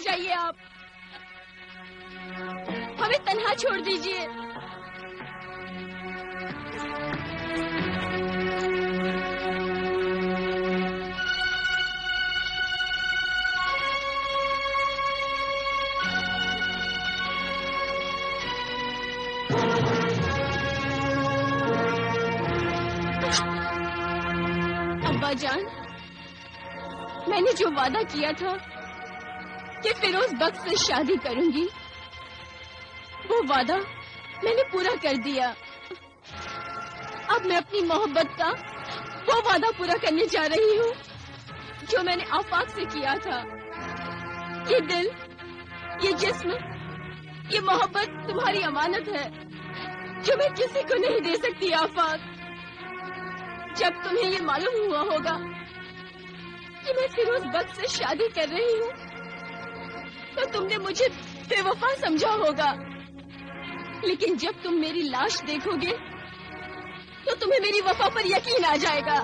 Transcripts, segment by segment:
जाइए आप। हमें तन्हा छोड़ दीजिए। अब्बा जान, मैंने जो वादा किया था कि फिरोज बख्श से शादी करूंगी, वो वादा मैंने पूरा कर दिया। अब मैं अपनी मोहब्बत का वो वादा पूरा करने जा रही हूँ जो मैंने आफाक से किया था। ये दिल, ये जिस्म, ये मोहब्बत तुम्हारी अमानत है जो मैं किसी को नहीं दे सकती आफाक। जब तुम्हें ये मालूम हुआ होगा कि मैं फिरोज बख्श से शादी कर रही हूँ, तो तुमने मुझे बेवफा समझा होगा। लेकिन जब तुम मेरी लाश देखोगे तो तुम्हें मेरी वफा पर यकीन आ जाएगा।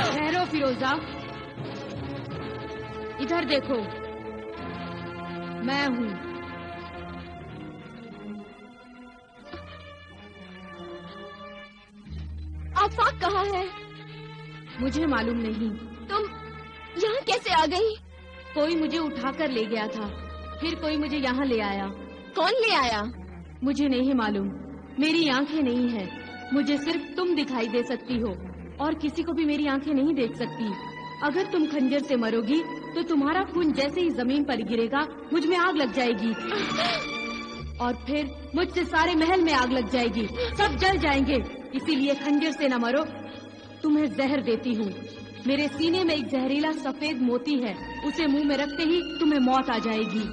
ठहरो फिरोजा, इधर देखो, मैं हूँ। आफाक कहाँ है? मुझे मालूम नहीं। तुम यहाँ कैसे आ गई? कोई मुझे उठाकर ले गया था, फिर कोई मुझे यहाँ ले आया। कौन ले आया? मुझे नहीं मालूम, मेरी आंखें नहीं है। मुझे सिर्फ तुम दिखाई दे सकती हो और किसी को भी मेरी आंखें नहीं देख सकती। अगर तुम खंजर से मरोगी तो तुम्हारा खून जैसे ही जमीन पर गिरेगा मुझ में आग लग जाएगी और फिर मुझसे सारे महल में आग लग जाएगी, सब जल जाएंगे। इसीलिए खंजर से न मरो, तुम्हें जहर देती हूँ। मेरे सीने में एक जहरीला सफेद मोती है, उसे मुंह में रखते ही तुम्हें मौत आ जाएगी।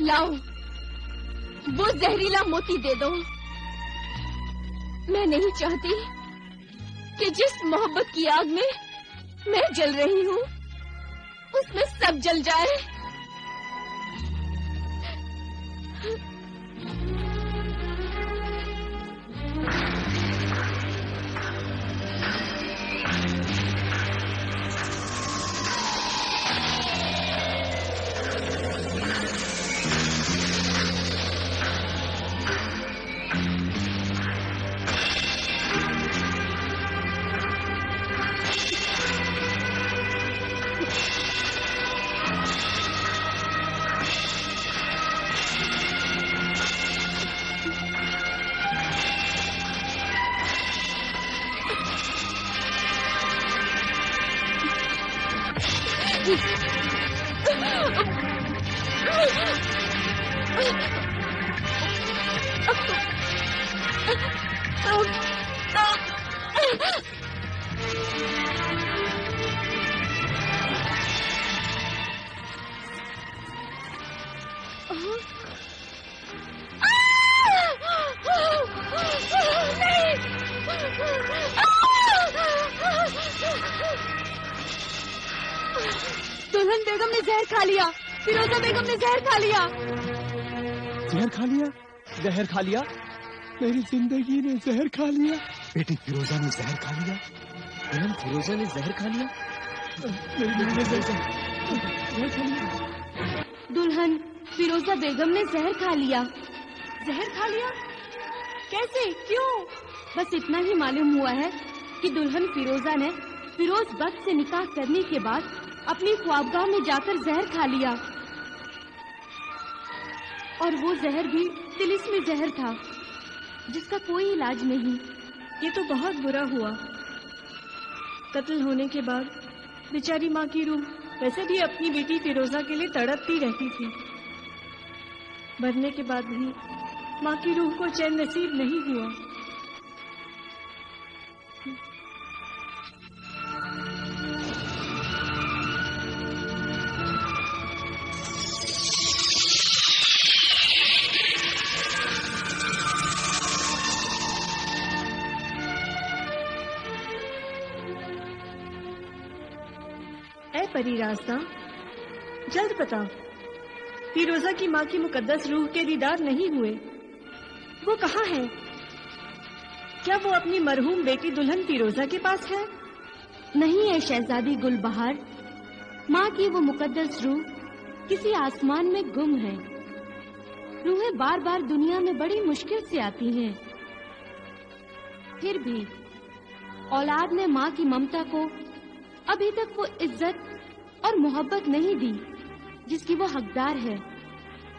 लाओ, वो जहरीला मोती दे दो। मैं नहीं चाहती कि जिस मोहब्बत की आग में मैं जल रही हूँ उसमें सब जल जाए। दुल्हन बेगम ने जहर खा लिया। फिरोजा बेगम ने जहर खा लिया। जहर खा लिया? जहर खा लिया? मेरी जिंदगी ने जहर खा लिया। बेटी फिरोजा ने जहर खा लिया। बहन फिरोजा ने जहर खा लिया। मेरी बेटी ने जहर खा लिया। दुल्हन फिरोजा बेगम ने जहर खा लिया। जहर खा लिया? कैसे, क्यों? बस इतना ही मालूम हुआ है कि दुल्हन फिरोजा ने फिरोज बख्श से निकाह करने के बाद अपनी ख्वाबगाह में जाकर जहर खा लिया और वो जहर भी तिलिस्मी जहर था जिसका कोई इलाज नहीं। ये तो बहुत बुरा हुआ। कत्ल होने के बाद बेचारी माँ की रूह वैसे भी अपनी बेटी फिरोजा के लिए तड़पती रहती थी। मरने के बाद भी माँ की रूह को चैन नसीब नहीं हुआ। परी रास्ता, जल्द बता, फिरोजा की माँ की मुकद्दस रूह के दीदार नहीं हुए। वो कहाँ है? क्या वो अपनी मरहूम बेटी दुल्हन फिरोजा के पास है? नहीं है शहजादी गुलबहार, माँ की वो मुकद्दस रूह किसी आसमान में गुम है। रूहें बार बार दुनिया में बड़ी मुश्किल से आती हैं। फिर भी औलाद ने माँ की ममता को अभी तक वो इज्जत और मोहब्बत नहीं दी जिसकी वो हकदार है।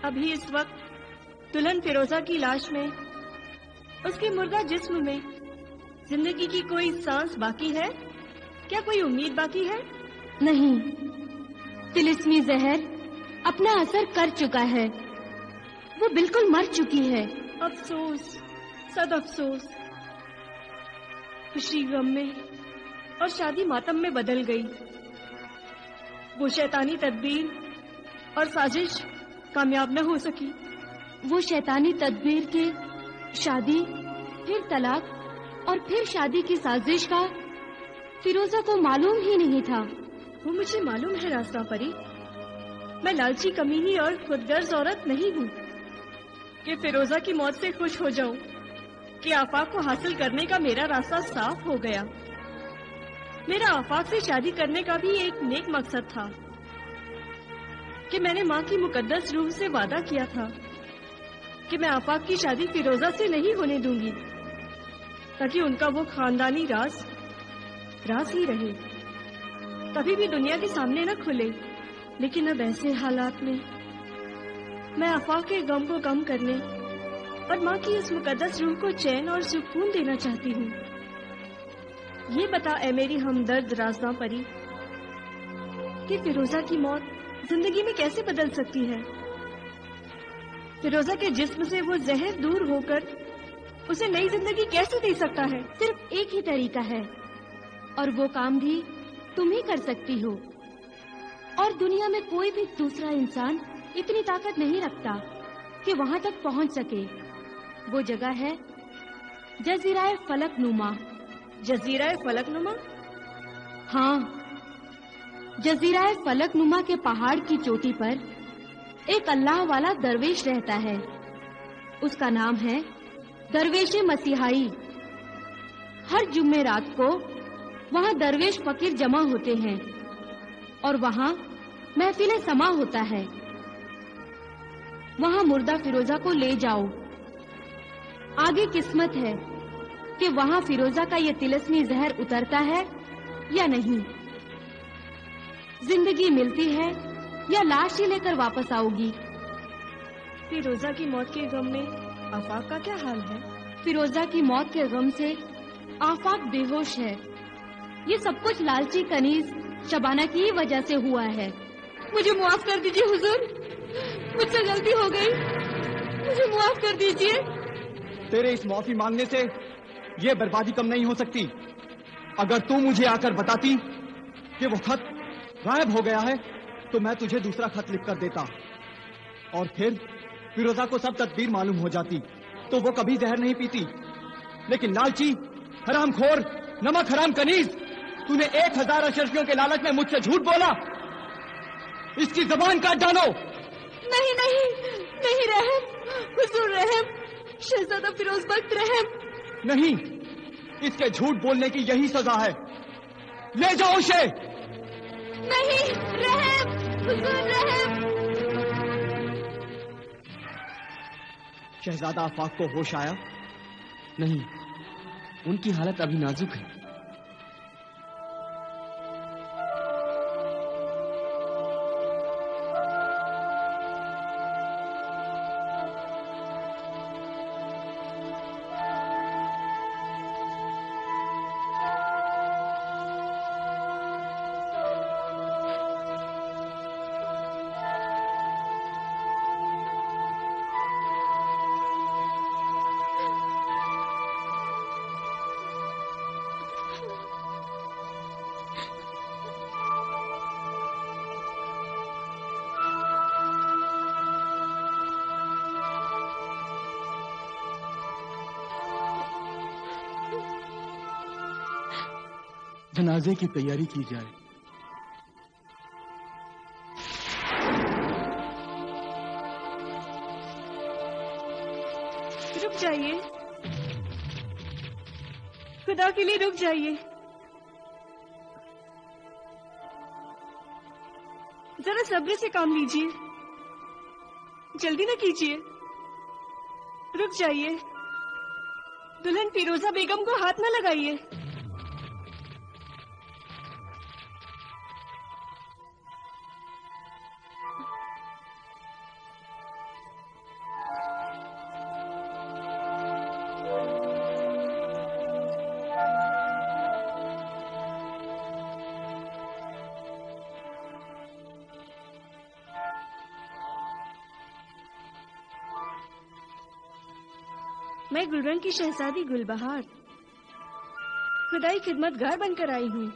अभी इस वक्त दुल्हन फिरोजा की लाश में, उसके मुर्दा जिस्म में जिंदगी की कोई सांस बाकी है? क्या कोई उम्मीद बाकी है? नहीं, तिलिस्मी जहर अपना असर कर चुका है। वो बिल्कुल मर चुकी है। अफसोस, सद अफसोस। खुशी गम में और शादी मातम में बदल गई। वो शैतानी तदबीर और साजिश कामयाब न हो सकी। वो शैतानी तदबीर के शादी, फिर तलाक और फिर शादी की साजिश का फिरोजा को मालूम ही नहीं था। वो मुझे मालूम है रास्ता परी। मैं लालची कमीनी और खुदगर्ज औरत नहीं हूँ कि फिरोजा की मौत से खुश हो जाऊं कि आफाक को हासिल करने का मेरा रास्ता साफ हो गया। मेरा आफाक से शादी करने का भी एक नेक मकसद था कि मैंने माँ की मुकद्दस रूह से वादा किया था कि मैं आफाक की शादी फिरोजा से नहीं होने दूंगी, ताकि उनका वो खानदानी राज ही रहे, कभी भी दुनिया के सामने न खुले। लेकिन अब ऐसे हालात में मैं आफाक के गम को कम करने और माँ की इस मुकद्दस रूह को चैन और सुकून देना चाहती हूँ। ये बता ऐ मेरी हमदर्द राज़दां परी कि फिरोजा की मौत जिंदगी में कैसे बदल सकती है? फिरोजा के जिस्म से वो जहर दूर होकर उसे नई जिंदगी कैसे दे सकता है? सिर्फ एक ही तरीका है और वो काम भी तुम ही कर सकती हो, और दुनिया में कोई भी दूसरा इंसान इतनी ताकत नहीं रखता कि वहां तक पहुंच सके। वो जगह है जजीराए फलकनुमा। जजीराए फलकनुमा? हाँ, जजीराए फलकनुमा के पहाड़ की चोटी पर एक अल्लाह वाला दरवेश रहता है। उसका नाम है दरवेश मसीहाई। हर जुम्मे रात को वहाँ दरवेश फकीर जमा होते हैं और वहाँ महफिल समा होता है। वहाँ मुर्दा फिरोजा को ले जाओ। आगे किस्मत है कि वहाँ फिरोजा का ये तिलस्मी जहर उतरता है या नहीं, जिंदगी मिलती है या लाश ही लेकर वापस आओगी। फिरोजा की मौत के गम में आफाक का क्या हाल है? फिरोजा की मौत के गम से आफाक बेहोश है। ये सब कुछ लालची कनीज शबाना की ही वजह से हुआ है। मुझे माफ कर दीजिए हुजूर, मुझसे गलती हो गई, मुझे माफ कर दीजिए। तेरे इस माफी मांगने से ये बर्बादी कम नहीं हो सकती। अगर तू मुझे आकर बताती कि वो खत गायब हो गया है तो मैं तुझे दूसरा खत लिख कर देता, और फिर फिरोजा को सब तदबीर मालूम हो जाती तो वो कभी जहर नहीं पीती। लेकिन लालची, हरामखोर, नमक हराम कनीज, तूने 1000 अशरफियों के लालच में मुझसे झूठ बोला। इसकी जबान काट डालो। नहीं नहीं नहीं, रहम, हुजूर रहम, शहजादा फिरोज बख्त रहम। नहीं, इसके झूठ बोलने की यही सजा है। ले जाओ उसे। नहीं, रहम, हुजूर रहम। शहजादा आफाक को होश आया? नहीं, उनकी हालत अभी नाजुक है। जनाजे की तैयारी की जाए। जाइए, खुदा के लिए रुक जाइए। जरा सब्र से काम लीजिए, जल्दी ना कीजिए, रुक जाइए। दुल्हन फिरोजा बेगम को हाथ न लगाइए। मैं गुलरंग की शहजादी गुलबहार खुदाई खिदमतगार बनकर आई हूँ।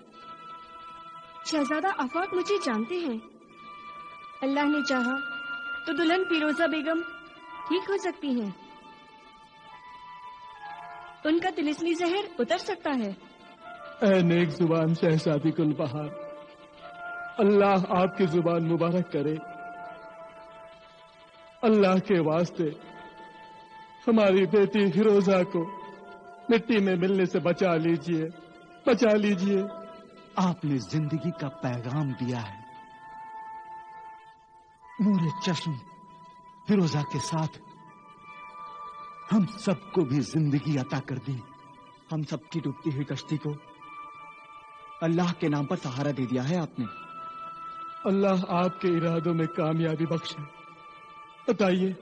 शहजादा आफाक मुझे जानते हैं। अल्लाह ने चाहा तो दुल्हन फिरोजा बेगम ठीक हो सकती हैं। उनका तिलिस्मी जहर उतर सकता है। ऐ नेक जुबान शहजादी गुलबहार, अल्लाह आपकी जुबान मुबारक करे। अल्लाह के वास्ते हमारी बेटी फिरोजा को मिट्टी में मिलने से बचा लीजिए, बचा लीजिए। आपने जिंदगी का पैगाम दिया है। नूरे चश्म फिरोजा के साथ हम सबको भी जिंदगी अता कर दी। हम सबकी डूबती हुई कश्ती को अल्लाह के नाम पर सहारा दे दिया है आपने। अल्लाह आपके इरादों में कामयाबी बख्शे। बताइए,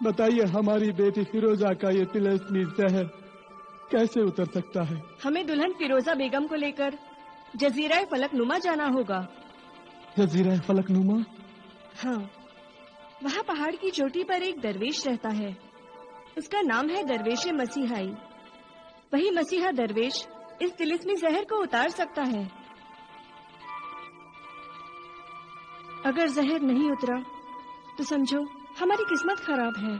बताइए, हमारी बेटी फिरोजा का ये तिलिस्मी जहर कैसे उतर सकता है? हमें दुल्हन फिरोजा बेगम को लेकर जजीरा फलकनुमा जाना होगा। जजीरा फलकनुमा? हाँ, वहाँ पहाड़ की चोटी पर एक दरवेश रहता है। उसका नाम है दरवेश मसीहाई। वही मसीहा दरवेश इस तिलिस्मी जहर को उतार सकता है। अगर जहर नहीं उतरा तो समझो हमारी किस्मत खराब है।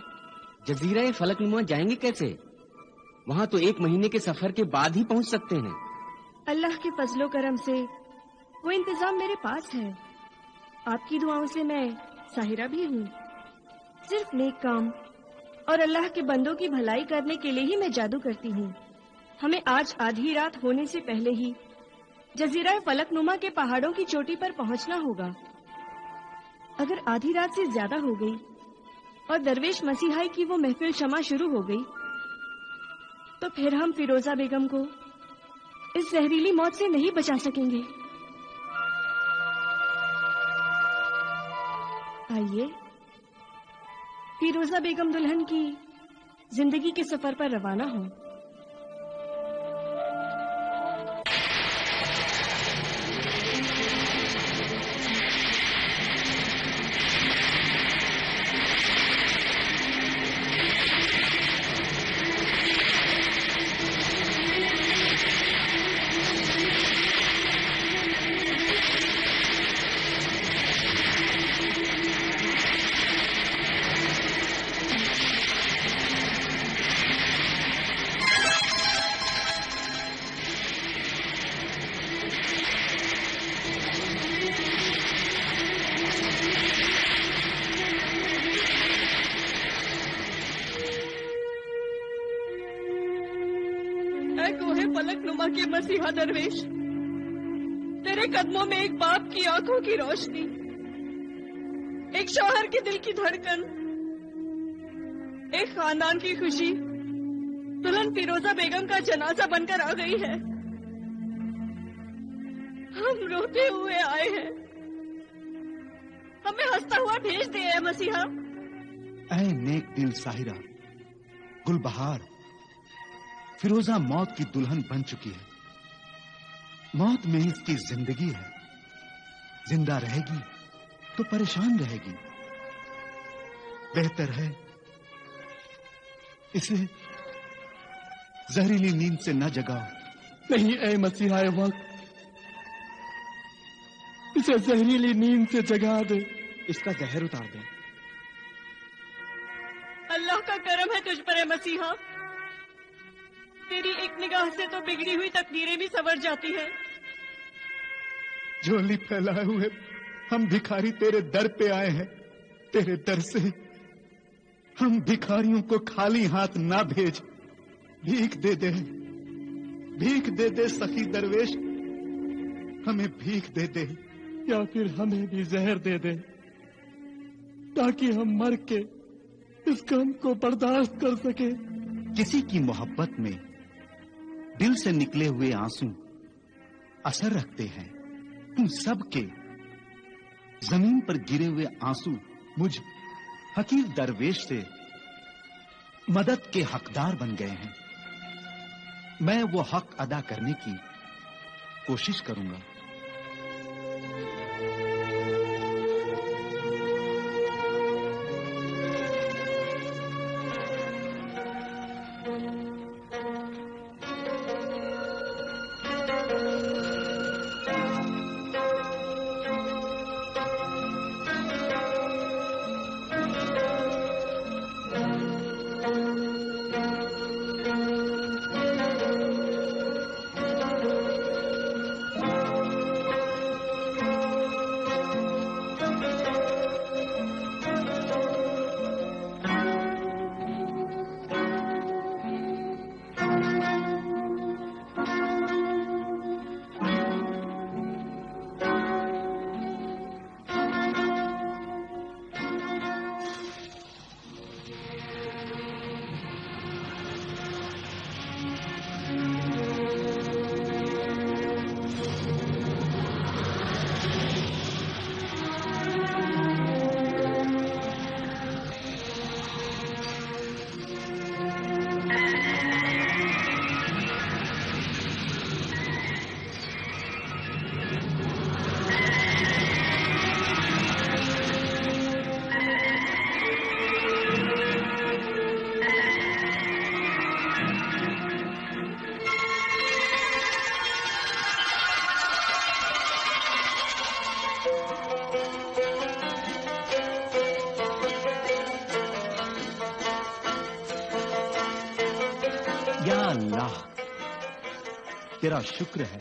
जजीरा फलकनुमा जाएंगे कैसे? वहाँ तो 1 महीने के सफर के बाद ही पहुँच सकते हैं। अल्लाह के फजलो करम से वो इंतजाम मेरे पास है। आपकी दुआओं से मैं साहिरा भी हूँ। सिर्फ नेक काम और अल्लाह के बंदों की भलाई करने के लिए ही मैं जादू करती हूँ। हमें आज आधी रात होने से पहले ही जजीरा फलकनुमा के पहाड़ों की चोटी पर पहुँचना होगा। अगर आधी रात से ज्यादा हो गई और दरवेश मसीहाई की वो महफिल शमा शुरू हो गई तो फिर हम फिरोजा बेगम को इस जहरीली मौत से नहीं बचा सकेंगे। आइए, फिरोजा बेगम दुल्हन की जिंदगी के सफर पर रवाना हो। फलकनुमा के मसीहा दरवेश, तेरे कदमों में एक बाप की आंखों की रोशनी, एक शौहर के दिल की धड़कन, एक खानदान की खुशी दुल्हन फिरोजा बेगम का जनाजा बनकर आ गई है। हम रोते हुए आए हैं, हमें हंसता हुआ भेज दे ऐ मसीहा। ऐ नेक दिल साहिरा, गुलबहार, फिरोजा मौत की दुल्हन बन चुकी है। मौत में इसकी जिंदगी है। जिंदा रहेगी तो परेशान रहेगी। बेहतर है इसे जहरीली नींद से न जगाओ। नहीं ऐ मसीहा वक्त, इसे जहरीली नींद से जगा दे। इसका जहर उतार दे। अल्लाह का करम है तुझ पर है मसीहा। तेरी एक निगाह से तो बिगड़ी हुई तकदीरें भी संवर जाती हैं। झोली फैलाए हुए हम भिखारी तेरे दर पे आए हैं। तेरे दर से हम भिखारियों को खाली हाथ ना भेज, भीख दे दे, भीख दे दे सखी दरवेश, हमें भीख दे दे। या फिर हमें भी जहर दे दे, ताकि हम मर के इस गम को बर्दाश्त कर सके। किसी की मोहब्बत में दिल से निकले हुए आंसू असर रखते हैं। तुम सबके जमीन पर गिरे हुए आंसू मुझ हकीर दरवेश से मदद के हकदार बन गए हैं। मैं वो हक अदा करने की कोशिश करूंगा। या अल्लाह, तेरा शुक्र है।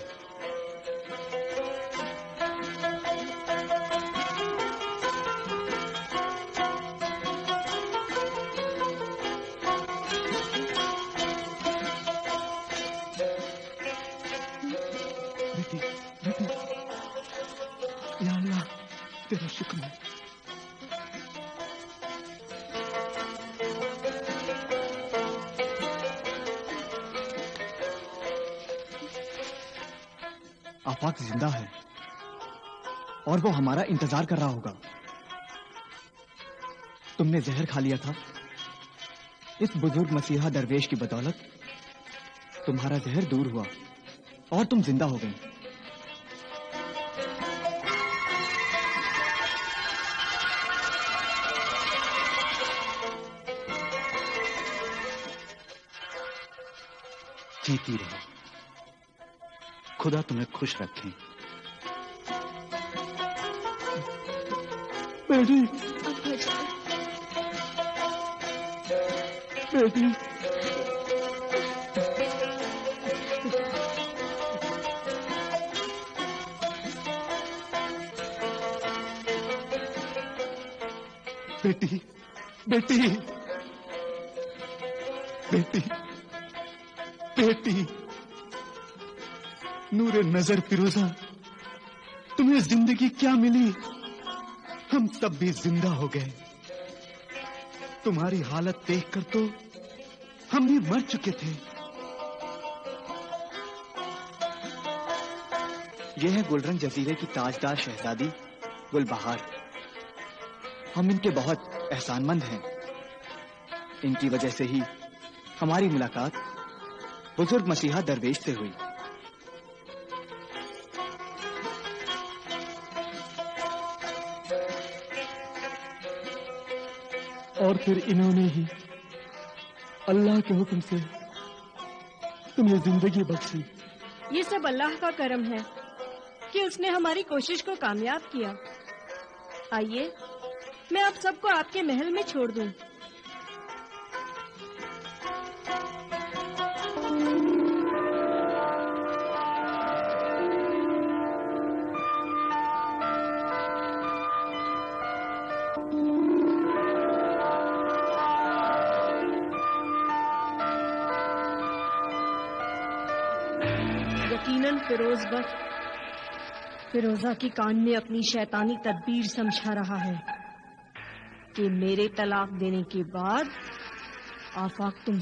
बेटी, बेटी, या अल्लाह, तेरा शुक्र है। आफाक जिंदा है और वो हमारा इंतजार कर रहा होगा। तुमने जहर खा लिया था, इस बुजुर्ग मसीहा दरवेश की बदौलत तुम्हारा जहर दूर हुआ और तुम जिंदा हो गई। जीती रहो, खुदा तुम्हें खुश रखे। बेटी, बेटी, बेटी, बेटी, बेटी, बेटी, नूरे नजर फिरोजा, तुम्हें जिंदगी क्या मिली? हम सब भी जिंदा हो गए। तुम्हारी हालत देखकर तो हम भी मर चुके थे। यह है गुलरंग जजीरे की ताजदार शहजादी गुलबहार। हम इनके बहुत एहसानमंद हैं। इनकी वजह से ही हमारी मुलाकात बुजुर्ग मसीहा दरवेश से हुई। और फिर इन्होंने ही अल्लाह के हुक्म से तुम्हें जिंदगी बख्शी। ये सब अल्लाह का करम है कि उसने हमारी कोशिश को कामयाब किया। आइए, मैं आप सबको आपके महल में छोड़ दूं। यकीनन फिरोज बख्श फिरोजा की कान में अपनी शैतानी तदबीर समझा रहा है कि मेरे तलाक देने के बाद आफाक तुम